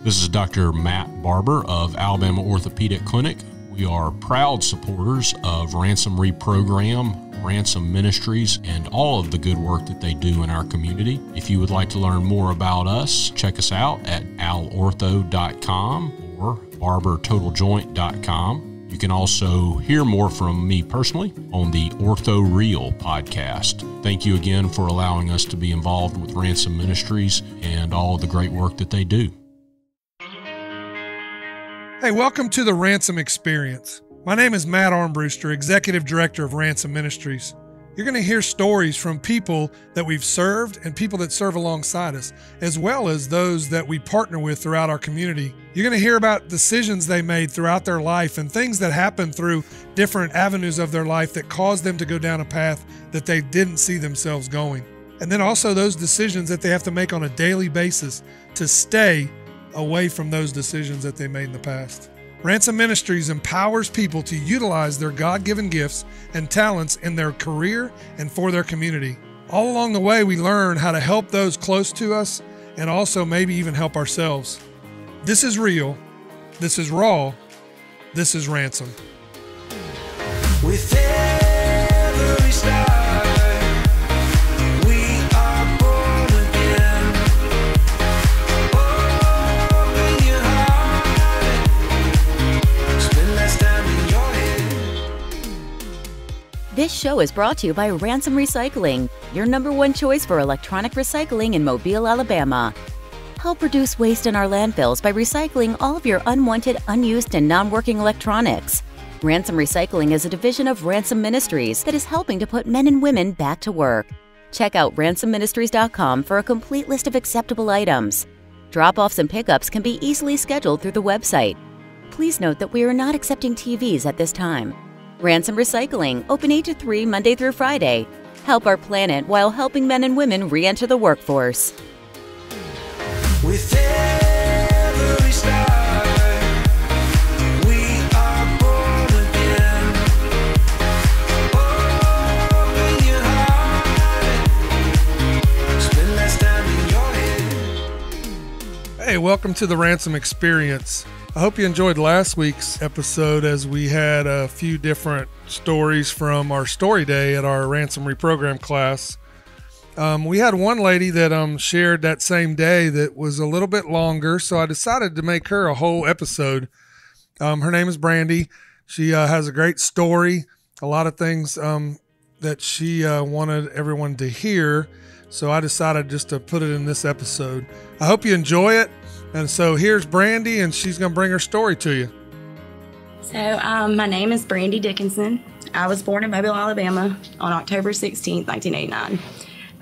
This is Dr. Matt Barber of Alabama Orthopedic Clinic. We are proud supporters of Ransom Reprogram, Ransom Ministries, and all of the good work that they do in our community. If you would like to learn more about us, check us out at alortho.com or barbertotaljoint.com. You can also hear more from me personally on the Ortho Real podcast. Thank you again for allowing us to be involved with Ransom Ministries and all of the great work that they do. Hey, welcome to the Ransom Experience. My name is Matt Armbruster, Executive Director of Ransom Ministries. You're going to hear stories from people that we've served and people that serve alongside us, as well as those that we partner with throughout our community. You're going to hear about decisions they made throughout their life and things that happened through different avenues of their life that caused them to go down a path that they didn't see themselves going. And then also those decisions that they have to make on a daily basis to stay away from those decisions that they made in the past. Ransom Ministries empowers people to utilize their God-given gifts and talents in their career and for their community. All along the way, we learn how to help those close to us and also maybe even help ourselves. This is real. This is raw. This is Ransom. With every star, we are born again. Open your heart, spend less time in your head. This show is brought to you by Ransom Recycling, your #1 choice for electronic recycling in Mobile, Alabama. Help reduce waste in our landfills by recycling all of your unwanted, unused, and non-working electronics. Ransom Recycling is a division of Ransom Ministries that is helping to put men and women back to work. Check out ransomministries.com for a complete list of acceptable items. Drop-offs and pickups can be easily scheduled through the website. Please note that we are not accepting TVs at this time. Ransom Recycling, open 8 to 3 Monday through Friday. Help our planet while helping men and women re-enter the workforce. With every star, we are born again. Open your heart, spend less time in your head. Hey, welcome to the Ransom Experience. I hope you enjoyed last week's episode as we had a few different stories from our story day at our Ransom Reprogram class. We had one lady that shared that same day that was a little bit longer, so I decided to make her a whole episode. Her name is Brandy. She has a great story, a lot of things that she wanted everyone to hear, so I decided just to put it in this episode. I hope you enjoy it, and so here's Brandy, and she's going to bring her story to you. So my name is Brandy Dickinson. I was born in Mobile, Alabama on October 16th, 1989.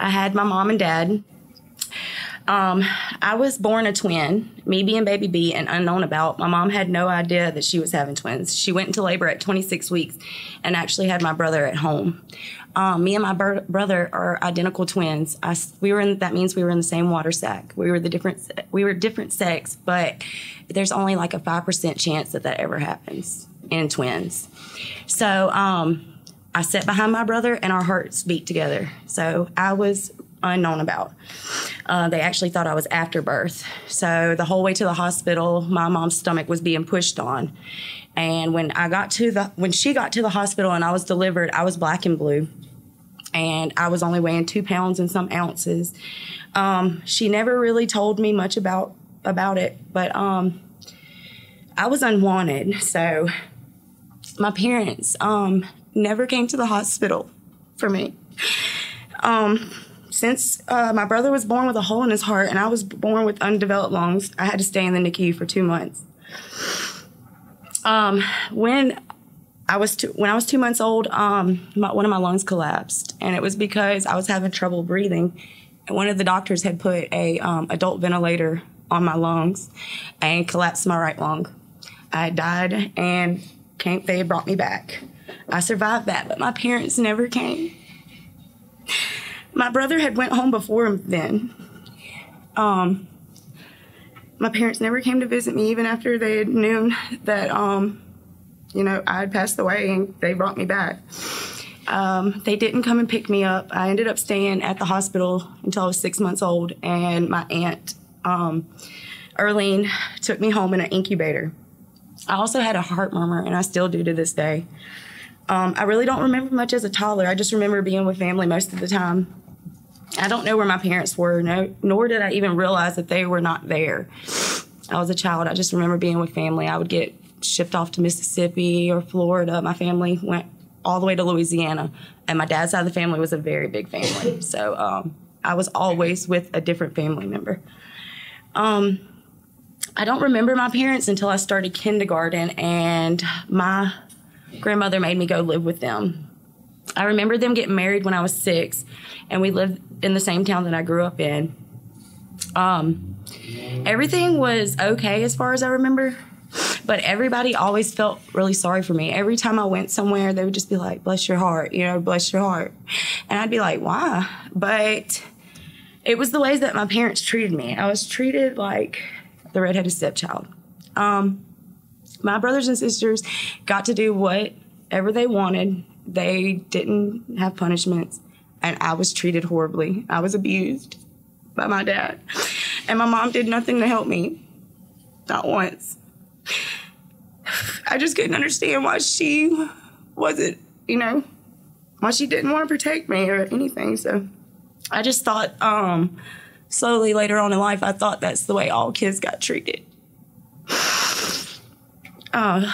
I had my mom and dad. I was born a twin, me being baby B and unknown about. My mom had no idea that she was having twins. She went into labor at 26 weeks and actually had my brother at home. Me and my brother are identical twins. That means we were in the same water sack. We were different sex, but there's only like a 5% chance that ever happens in twins. So I sat behind my brother and our hearts beat together. So I was unknown about. They actually thought I was after birth. So the whole way to the hospital, my mom's stomach was being pushed on. And when she got to the hospital and I was delivered, I was black and blue. And I was only weighing 2 pounds and some ounces. She never really told me much about it, but I was unwanted. So my parents never came to the hospital for me. Since my brother was born with a hole in his heart and I was born with undeveloped lungs, I had to stay in the NICU for 2 months. When I was 2 months old, one of my lungs collapsed, and it was because I was having trouble breathing. And one of the doctors had put a adult ventilator on my lungs and collapsed my right lung. I died, and they brought me back. I survived that, but my parents never came. My brother had went home before then. My parents never came to visit me, even after they had known that, I had passed away, and they brought me back. They didn't come and pick me up. I ended up staying at the hospital until I was 6 months old, and my aunt Erlene took me home in an incubator. I also had a heart murmur, and I still do to this day. I really don't remember much as a toddler. I just remember being with family most of the time. I don't know where my parents were, nor did I even realize that they were not there. I was a child. I just remember being with family. I would get shipped off to Mississippi or Florida. My family went all the way to Louisiana, and my dad's side of the family was a very big family. So I was always with a different family member. I don't remember my parents until I started kindergarten, and my grandmother made me go live with them. I remember them getting married when I was 6, and we lived in the same town that I grew up in. Everything was okay as far as I remember, but everybody always felt really sorry for me. Every time I went somewhere, they would just be like, bless your heart, bless your heart. And I'd be like, why? But it was the ways that my parents treated me. I was treated like the redheaded stepchild. My brothers and sisters got to do whatever they wanted. They didn't have punishments, and I was treated horribly. I was abused by my dad, and my mom did nothing to help me, not once. I just couldn't understand why she wasn't, why she didn't want to protect me or anything. So I just thought, slowly later on in life, I thought that's the way all kids got treated. I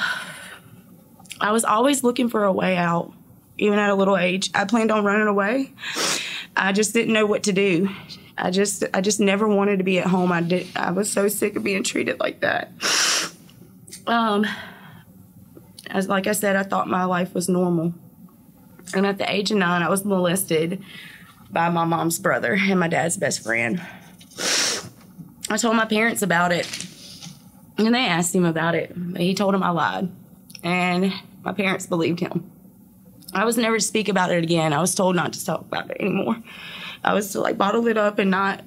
was always looking for a way out, even at a little age. I planned on running away. I just didn't know what to do. I just never wanted to be at home. I was so sick of being treated like that. Like I said, I thought my life was normal. And at the age of 9, I was molested by my mom's brother and my dad's best friend. I told my parents about it, and they asked him about it. He told them I lied, and my parents believed him. I was never to speak about it again. I was told not to talk about it anymore. I was to bottle it up and not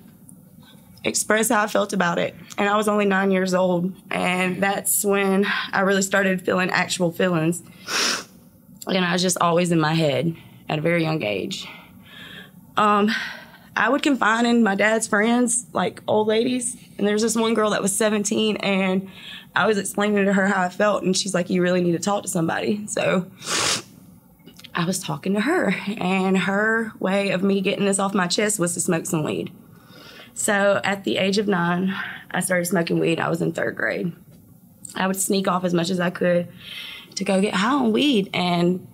express how I felt about it. And I was only 9 years old, and that's when I really started feeling actual feelings. And I was just always in my head at a very young age. I would confide in my dad's friends, like old ladies. And there's this one girl that was 17, and I was explaining to her how I felt, and she's like, you really need to talk to somebody. So I was talking to her, and her way of me getting this off my chest was to smoke some weed. So at the age of 9, I started smoking weed. I was in 3rd grade. I would sneak off as much as I could to go get high on weed, and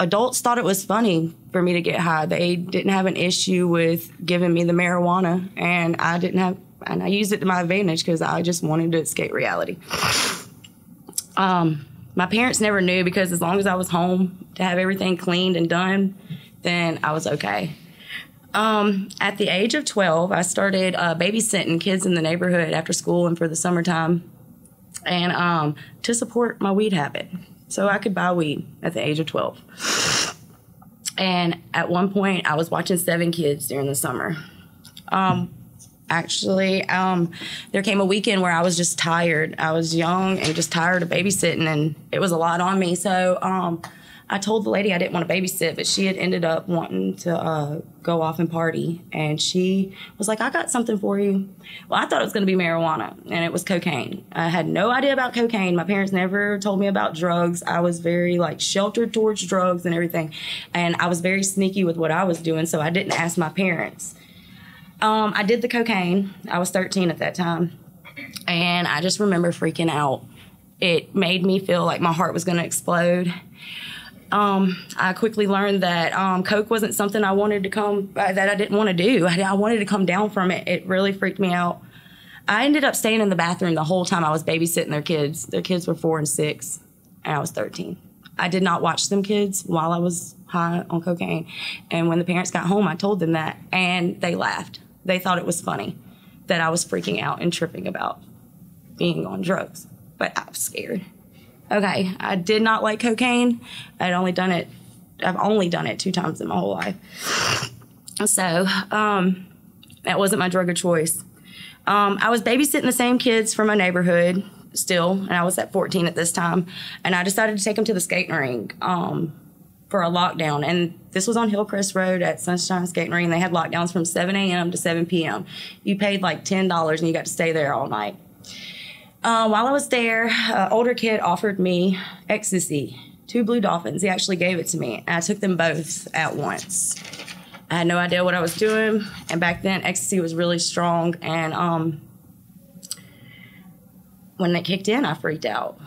adults thought it was funny for me to get high. They didn't have an issue with giving me the marijuana, and I used it to my advantage because I just wanted to escape reality. My parents never knew, because as long as I was home to have everything cleaned and done, then I was okay. At the age of 12, I started babysitting kids in the neighborhood after school and for the summertime, and to support my weed habit. So I could buy weed at the age of 12. And at one point, I was watching 7 kids during the summer. There came a weekend where I was just tired. I was young and just tired of babysitting, and it was a lot on me. So I told the lady I didn't want to babysit, but she had ended up wanting to go off and party. And she was like, I got something for you. Well, I thought it was going to be marijuana, and it was cocaine. I had no idea about cocaine. My parents never told me about drugs. I was very sheltered towards drugs and everything. And I was very sneaky with what I was doing, so I didn't ask my parents. I did the cocaine. I was 13 at that time. And I just remember freaking out. It made me feel like my heart was going to explode. I quickly learned that coke wasn't something I wanted to that I didn't want to do. I wanted to come down from it. It really freaked me out. I ended up staying in the bathroom the whole time I was babysitting their kids. Their kids were 4 and 6, and I was 13. I did not watch them kids while I was high on cocaine. And when the parents got home, I told them that, and they laughed. They thought it was funny that I was freaking out and tripping about being on drugs, but I was scared. Okay, I did not like cocaine. I've only done it 2 times in my whole life. So that wasn't my drug of choice. I was babysitting the same kids from my neighborhood still, and I was at 14 at this time, and I decided to take them to the skating rink for for a lockdown. And this was on Hillcrest Road at Sunshine Skating Ring. They had lockdowns from 7 a.m. to 7 p.m. You paid like $10 and you got to stay there all night. While I was there, an older kid offered me ecstasy, 2 blue dolphins. He actually gave it to me, and I took them both at once. I had no idea what I was doing, and back then ecstasy was really strong, and when it kicked in, I freaked out.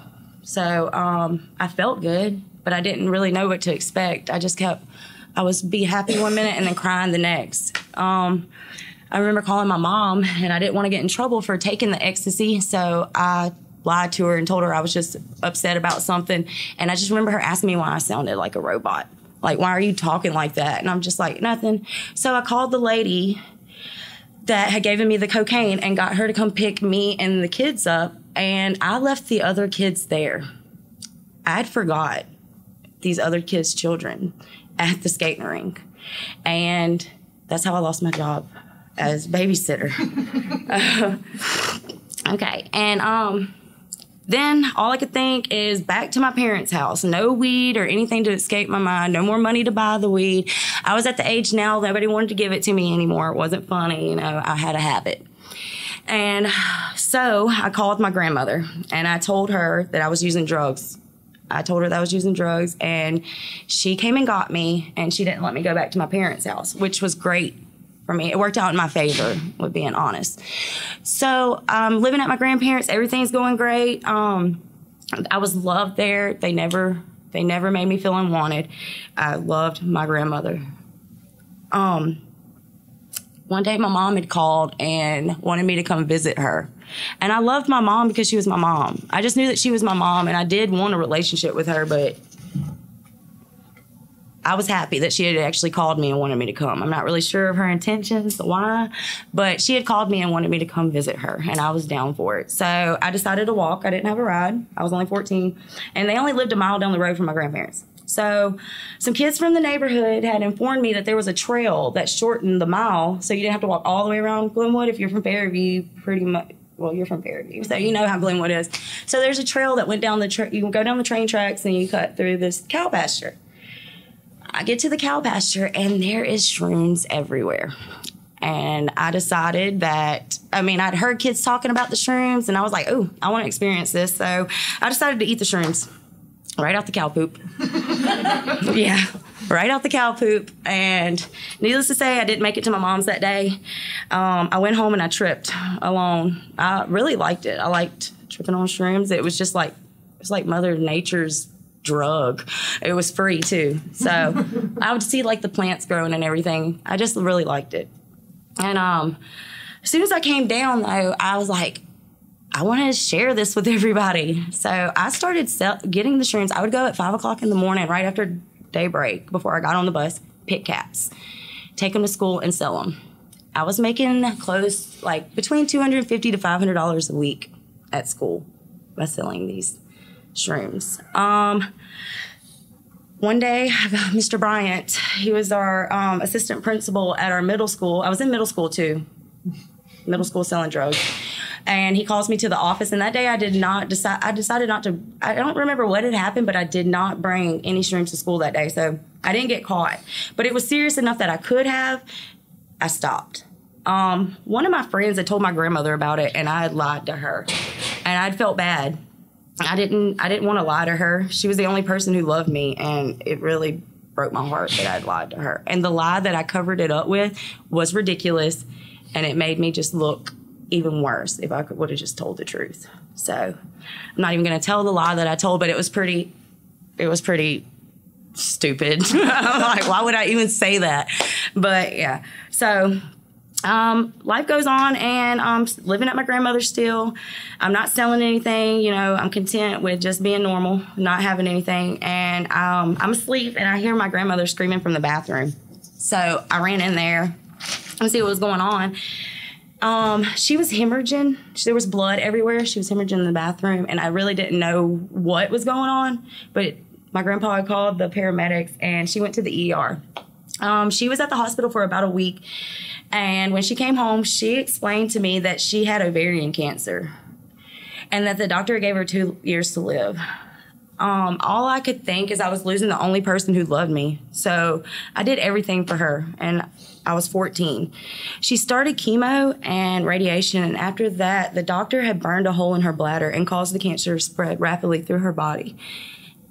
So I felt good, but I didn't really know what to expect. I was be happy one minute and then crying the next. I remember calling my mom, and I didn't want to get in trouble for taking the ecstasy, so I lied to her and told her I was just upset about something. And I just remember her asking me why I sounded like a robot. Like, why are you talking like that? And I'm just like, nothing. So I called the lady that had given me the cocaine and got her to come pick me and the kids up, and I left the other kids there. I'd forgot these other kids' children at the skating rink. And that's how I lost my job as babysitter. Okay, and then all I could think is back to my parents' house. No weed or anything to escape my mind. No more money to buy the weed. I was at the age now nobody wanted to give it to me anymore. It wasn't funny, you know. I had a habit. And so I called my grandmother, and I told her that I was using drugs. I told her that I was using drugs, and she came and got me, and she didn't let me go back to my parents' house, which was great for me. It worked out in my favor, with being honest. So I'm living at my grandparents'. Everything's going great. I was loved there. They never made me feel unwanted. I loved my grandmother. One day my mom had called and wanted me to come visit her. And I loved my mom because she was my mom. I just knew that she was my mom, and I did want a relationship with her, but I was happy that she had actually called me and wanted me to come. I'm not really sure of her intentions, why, but she had called me and wanted me to come visit her, and I was down for it. So I decided to walk. I didn't have a ride. I was only 14, and they only lived a mile down the road from my grandparents. So some kids from the neighborhood had informed me that there was a trail that shortened the mile, so you didn't have to walk all the way around Glenwood. If you're from Fairview, pretty much, well, you're from Fairview, so you know how Glenwood is. So there's a trail that went down you can go down the train tracks, and you cut through this cow pasture. I get to the cow pasture, and there is shrooms everywhere. And I decided that, I'd heard kids talking about the shrooms, and I was like, oh, I want to experience this. So I decided to eat the shrooms right out the cow poop. Yeah, right out the cow poop. And needless to say, I didn't make it to my mom's that day. I went home and I tripped alone. I really liked it. I liked tripping on shrooms. It was just like, Mother Nature's drug. It was free too. So I would see like the plants growing and everything. I just really liked it. And as soon as I came down though, I was like, I want to share this with everybody. So I started getting the shrooms. I would go at 5 o'clock in the morning, right after daybreak, before I got on the bus, pick caps, take them to school and sell them. I was making close, like between $250 to $500 a week at school by selling these shrooms. One day, Mr. Bryant, he was our assistant principal at our middle school. I was in middle school too, middle school selling drugs. And he calls me to the office, and that day I decided not to, I don't remember what had happened, but I did not bring any shrooms to school that day, so I didn't get caught. But it was serious enough that I could have. I stopped. One of my friends had told my grandmother about it, and I had lied to her, and I'd felt bad. I didn't want to lie to her. She was the only person who loved me, and it really broke my heart that I'd lied to her. And the lie that I covered it up with was ridiculous, and it made me just look even worse if I would have just told the truth. So I'm not even going to tell the lie that I told, but it was pretty stupid. I'm like, why would I even say that? But yeah, so life goes on, and I'm living at my grandmother's still. I'm not selling anything, you know, I'm content with just being normal, not having anything. And I'm asleep, and I hear my grandmother screaming from the bathroom. So I ran in there and see what was going on. She was hemorrhaging. There was blood everywhere. She was hemorrhaging in the bathroom, and I really didn't know what was going on, but my grandpa had called the paramedics, and she went to the ER. She was at the hospital for about a week, and when she came home, she explained to me that she had ovarian cancer and that the doctor gave her 2 years to live. All I could think is I was losing the only person who loved me. So I did everything for her, and I was 14. She started chemo and radiation, and after that, the doctor had burned a hole in her bladder and caused the cancer to spread rapidly through her body.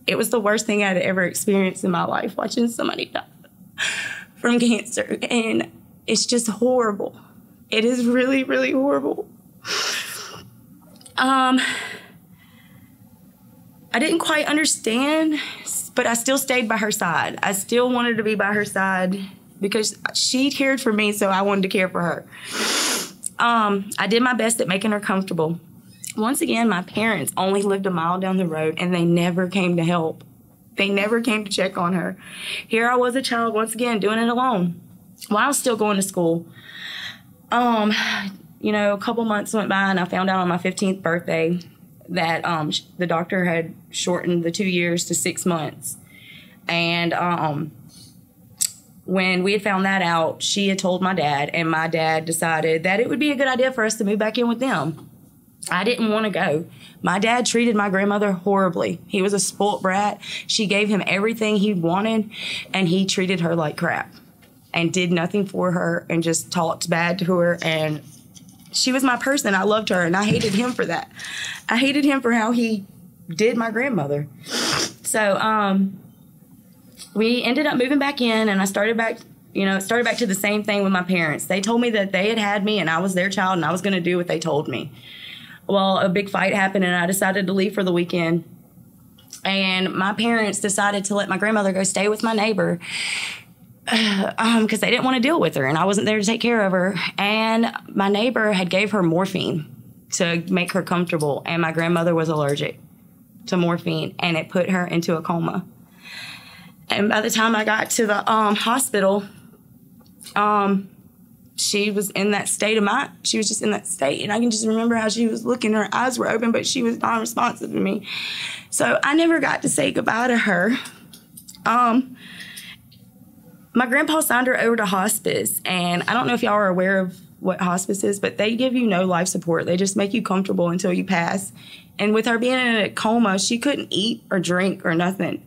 It was the worst thing I'd ever experienced in my life, watching somebody die from cancer, and it's just horrible. It is really, really horrible. I didn't quite understand, but I still stayed by her side. I still wanted to be by her side because she cared for me, so I wanted to care for her. I did my best at making her comfortable. Once again, my parents only lived a mile down the road, and they never came to help. They never came to check on her. Here I was, a child, once again, doing it alone while I was still going to school. You know, a couple months went by, and I found out on my 15th birthday that the doctor had shortened the 2 years to 6 months. And when we had found that out, she had told my dad, and my dad decided that it would be a good idea for us to move back in with them. I didn't want to go. My dad treated my grandmother horribly. He was a spoilt brat. She gave him everything he wanted, and he treated her like crap and did nothing for her and just talked bad to her. And she was my person. I loved her, and I hated him for that. I hated him for how he did my grandmother. So we ended up moving back in, and I started back, started back to the same thing with my parents. They told me that they had me, and I was their child, and I was going to do what they told me. Well, a big fight happened, and I decided to leave for the weekend. And my parents decided to let my grandmother go stay with my neighbor because they didn't want to deal with her, and I wasn't there to take care of her. And my neighbor had gave her morphine to make her comfortable, and my grandmother was allergic to morphine, and it put her into a coma. And by the time I got to the hospital, she was in that state of mind. She was just in that state, and I can just remember how she was looking. Her eyes were open, but she was non-responsive to me. So I never got to say goodbye to her. My grandpa signed her over to hospice, and I don't know if y'all are aware of what hospice is, but they give you no life support. They just make you comfortable until you pass. And with her being in a coma, she couldn't eat or drink or nothing.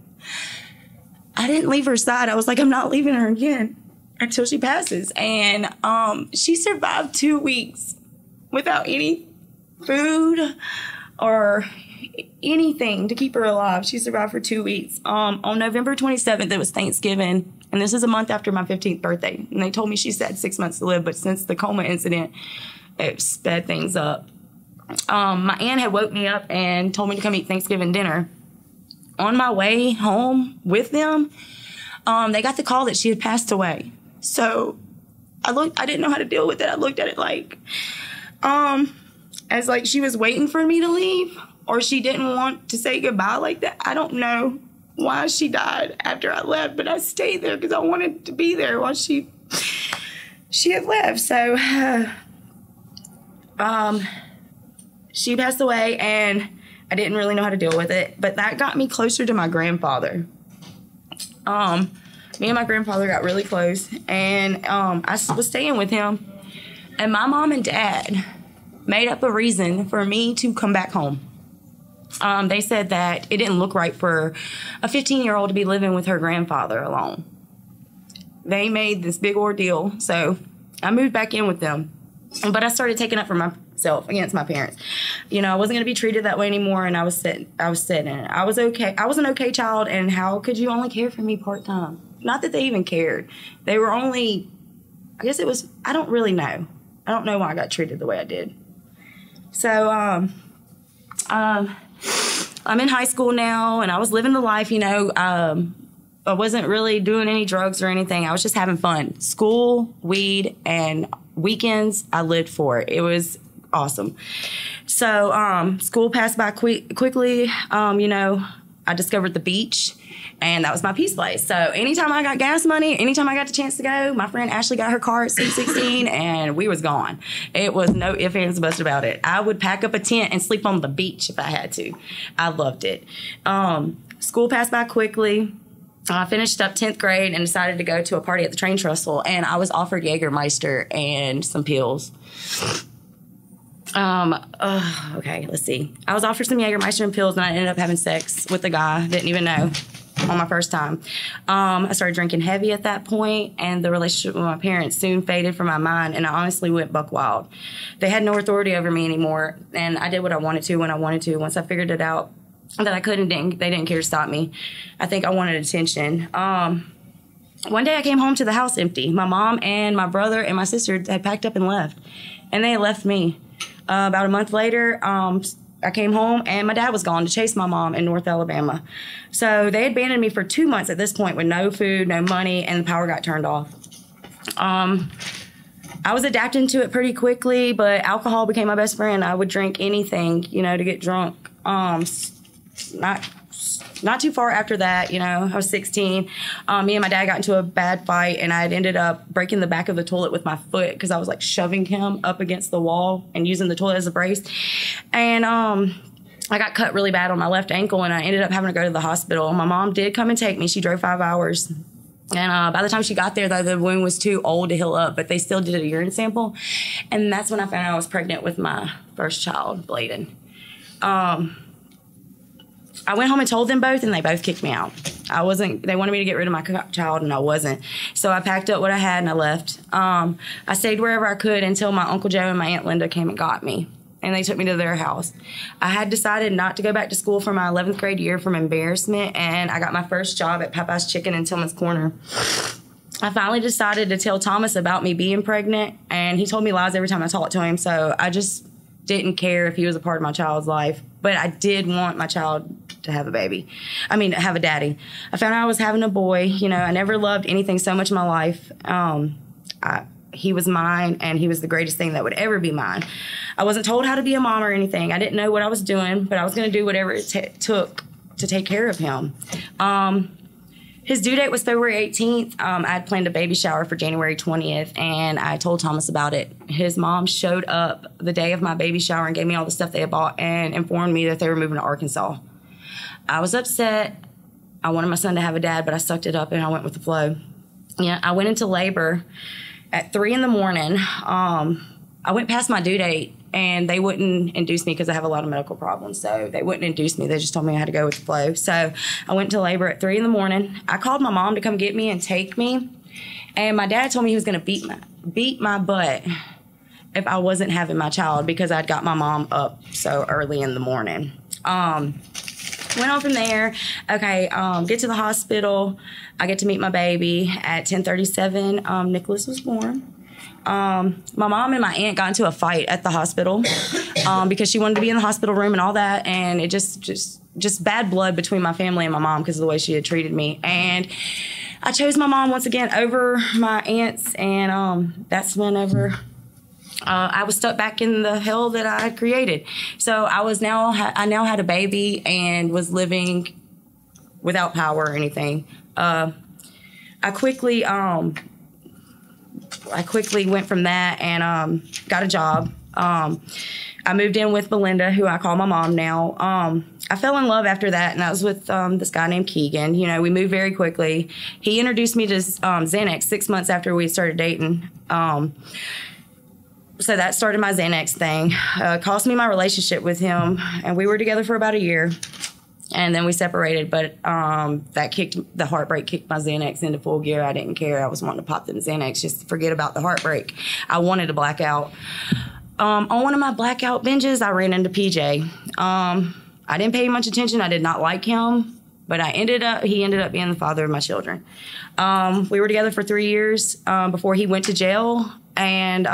I didn't leave her side. I was like, I'm not leaving her again until she passes. And she survived 2 weeks without any food or anything to keep her alive. She survived for 2 weeks. On November 27th, it was Thanksgiving, and this is a month after my 15th birthday. And they told me she had 6 months to live, but since the coma incident, it sped things up. My aunt had woke me up and told me to come eat Thanksgiving dinner. On my way home with them, they got the call that she had passed away. So I didn't know how to deal with it. I looked at it like, as like she was waiting for me to leave, or she didn't want to say goodbye like that. I don't know why she died after I left, but I stayed there because I wanted to be there while she had left. So she passed away, and I didn't really know how to deal with it, but that got me closer to my grandfather. Me and my grandfather got really close, and I was staying with him, and my mom and dad made up a reason for me to come back home. They said that it didn't look right for a 15-year-old to be living with her grandfather alone. They made this big ordeal, so I moved back in with them. But I started taking up for myself against my parents. I wasn't going to be treated that way anymore, and I was sitting. I was okay. I was an okay child, and how could you only care for me part-time? Not that they even cared. They were only, I guess it was, I don't really know. I don't know why I got treated the way I did. So, I'm in high school now, and I was living the life, I wasn't really doing any drugs or anything. I was just having fun. School, weed, and weekends, I lived for it. It was awesome. So school passed by quickly. I discovered the beach, and that was my peace place. So anytime I got gas money, anytime I got the chance to go, my friend Ashley got her car at 6:16, and we was gone. It was no ifs, ands, or buts about it. I would pack up a tent and sleep on the beach if I had to. I loved it. School passed by quickly. I finished up 10th grade and decided to go to a party at the train trestle, and I was offered Jägermeister and some pills. Okay, let's see. I was offered some Jägermeister and pills, and I ended up having sex with a guy I didn't even know on my first time. I started drinking heavy at that point, and the relationship with my parents soon faded from my mind, and I honestly went buck wild. They had no authority over me anymore, and I did what I wanted to when I wanted to. Once I figured it out that I couldn't, they didn't care to stop me. I think I wanted attention. One day I came home to the house empty. My mom and my brother and my sister had packed up and left, and they had left me. About a month later, I came home, and my dad was gone to chase my mom in North Alabama. So they had abandoned me for 2 months at this point with no food, no money, and the power got turned off. I was adapting to it pretty quickly, but alcohol became my best friend. I would drink anything, to get drunk. Not too far after that, I was 16. Me and my dad got into a bad fight, and I had ended up breaking the back of the toilet with my foot because I was like shoving him up against the wall and using the toilet as a brace. And I got cut really bad on my left ankle, and I ended up having to go to the hospital. My mom did come and take me. She drove 5 hours. And by the time she got there, though, the wound was too old to heal up, but they still did a urine sample. And that's when I found out I was pregnant with my first child, Bladen. I went home and told them both, and they both kicked me out. They wanted me to get rid of my child, and I wasn't. So I packed up what I had, and I left. I stayed wherever I could until my Uncle Joe and my Aunt Linda came and got me, and they took me to their house. I had decided not to go back to school for my 11th grade year from embarrassment, and I got my first job at Popeye's Chicken in Tillman's Corner. I finally decided to tell Thomas about me being pregnant, and he told me lies every time I talked to him, so I just didn't care if he was a part of my child's life. But I did want my child to have a baby. Have a daddy. I found out I was having a boy. I never loved anything so much in my life. He was mine, and he was the greatest thing that would ever be mine. I wasn't told how to be a mom or anything. I didn't know what I was doing, but I was going to do whatever it took to take care of him. His due date was February 18th. I had planned a baby shower for January 20th, and I told Thomas about it. His mom showed up the day of my baby shower and gave me all the stuff they had bought and informed me that they were moving to Arkansas. I was upset. I wanted my son to have a dad, but I sucked it up and I went with the flow. I went into labor at 3 in the morning. I went past my due date, and they wouldn't induce me because I have a lot of medical problems. So they wouldn't induce me. They just told me I had to go with the flow. So I went to labor at 3 in the morning. I called my mom to come get me and take me. And my dad told me he was going to beat my butt if I wasn't having my child because I'd got my mom up so early in the morning. Went on from there. Okay, get to the hospital. I get to meet my baby at 10:37. Nicholas was born. My mom and my aunt got into a fight at the hospital because she wanted to be in the hospital room and all that, and it just bad blood between my family and my mom because of the way she had treated me. And I chose my mom once again over my aunts, and that's whenever I was stuck back in the hell that I had created. So I now had a baby and was living without power or anything. I quickly went from that and got a job. I moved in with Belinda, who I call my mom now. I fell in love after that, and I was with this guy named Keegan. We moved very quickly. He introduced me to Xanax 6 months after we started dating. So that started my Xanax thing. Cost me my relationship with him, and we were together for about a year. And then we separated, but the heartbreak kicked my Xanax into full gear. I didn't care. I was wanting to pop them Xanax just to forget about the heartbreak. I wanted to black out. On one of my blackout binges, I ran into PJ. I didn't pay much attention. I did not like him, but he ended up being the father of my children. We were together for 3 years before he went to jail, and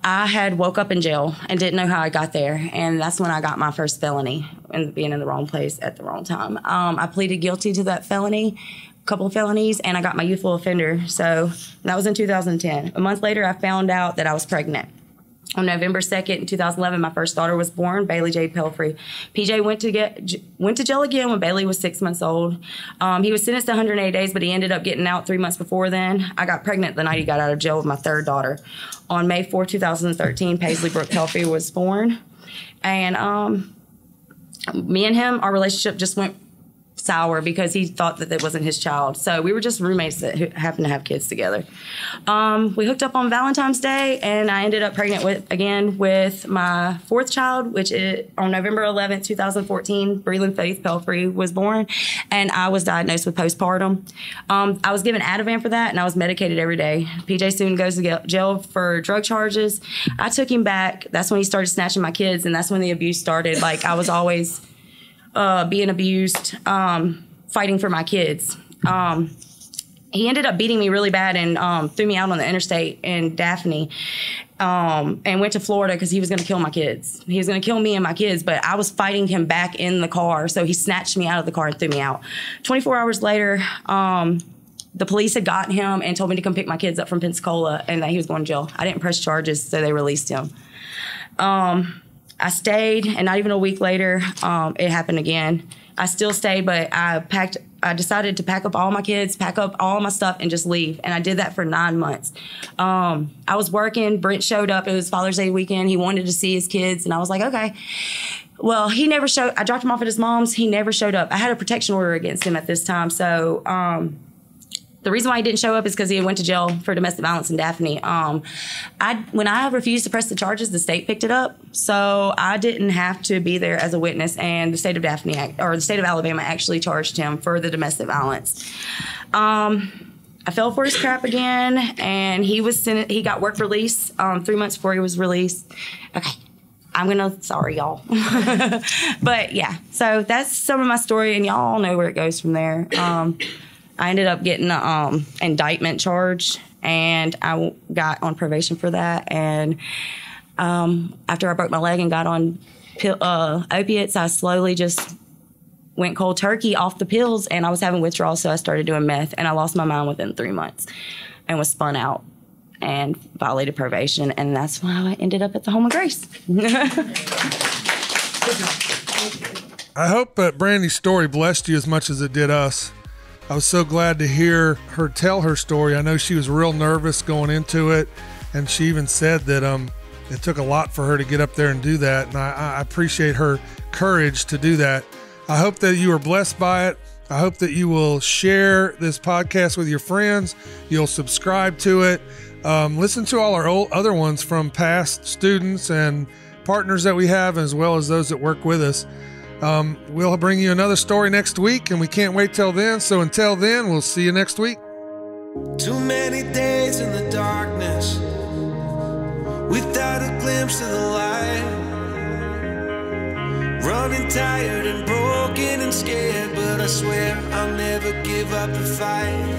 I had woke up in jail and didn't know how I got there, and that's when I got my first felony and being in the wrong place at the wrong time. I pleaded guilty to that felony, a couple of felonies, and I got my youthful offender. So that was in 2010. A month later, I found out that I was pregnant. On November 2nd, in 2011, my first daughter was born, Bailey Jade Pelfrey. PJ went to jail again when Bailey was 6 months old. He was sentenced to 180 days, but he ended up getting out 3 months before then. I got pregnant the night he got out of jail with my third daughter. On May 4, 2013, Paisley Brooke Pelfrey was born. And me and him, our relationship just went sour because he thought that it wasn't his child. So we were just roommates that happened to have kids together. We hooked up on Valentine's Day, and I ended up pregnant with my fourth child, which is on November 11th, 2014. Breland Faith Pelfrey was born, and I was diagnosed with postpartum. I was given Ativan for that, and I was medicated every day. PJ soon goes to jail for drug charges. I took him back. That's when he started snatching my kids, and that's when the abuse started. Like, I was always being abused, fighting for my kids. He ended up beating me really bad and threw me out on the interstate in Daphne, and went to Florida because he was going to kill my kids. He was going to kill me and my kids, but I was fighting him back in the car, so he snatched me out of the car and threw me out. 24 hours later, the police had gotten him and told me to come pick my kids up from Pensacola and that he was going to jail. I didn't press charges, so they released him. I stayed, and not even a week later, it happened again. I still stayed, but I decided to pack up all my kids, pack up all my stuff, and just leave. And I did that for 9 months. I was working. Brent showed up. It was Father's Day weekend. He wanted to see his kids, and I was like, okay. Well, he never showed. I dropped him off at his mom's. He never showed up. I had a protection order against him at this time, so the reason why he didn't show up is because he went to jail for domestic violence in Daphne. When I refused to press the charges, the state picked it up, so I didn't have to be there as a witness. And the state of the state of Alabama actually charged him for the domestic violence. I fell for his crap again, and he got work release 3 months before he was released. Okay. Sorry, y'all. But yeah, so that's some of my story, and y'all know where it goes from there. I ended up getting an indictment charge, and I got on probation for that. And after I broke my leg and got on opiates, I slowly just went cold turkey off the pills, and I was having withdrawals, so I started doing meth, and I lost my mind within 3 months and was spun out and violated probation, and that's why I ended up at the Home of Grace. I hope that Brandy's story blessed you as much as it did us. I was so glad to hear her tell her story. I know she was real nervous going into it, and she even said that it took a lot for her to get up there and do that, and I appreciate her courage to do that. I hope that you are blessed by it. I hope that you will share this podcast with your friends. You'll subscribe to it. Listen to all our other ones from past students and partners that we have, as well as those that work with us. We'll bring you another story next week, and we can't wait till then. So until then, we'll see you next week. Too many days in the darkness without a glimpse of the light. Running tired and broken and scared, but I swear I'll never give up the fight.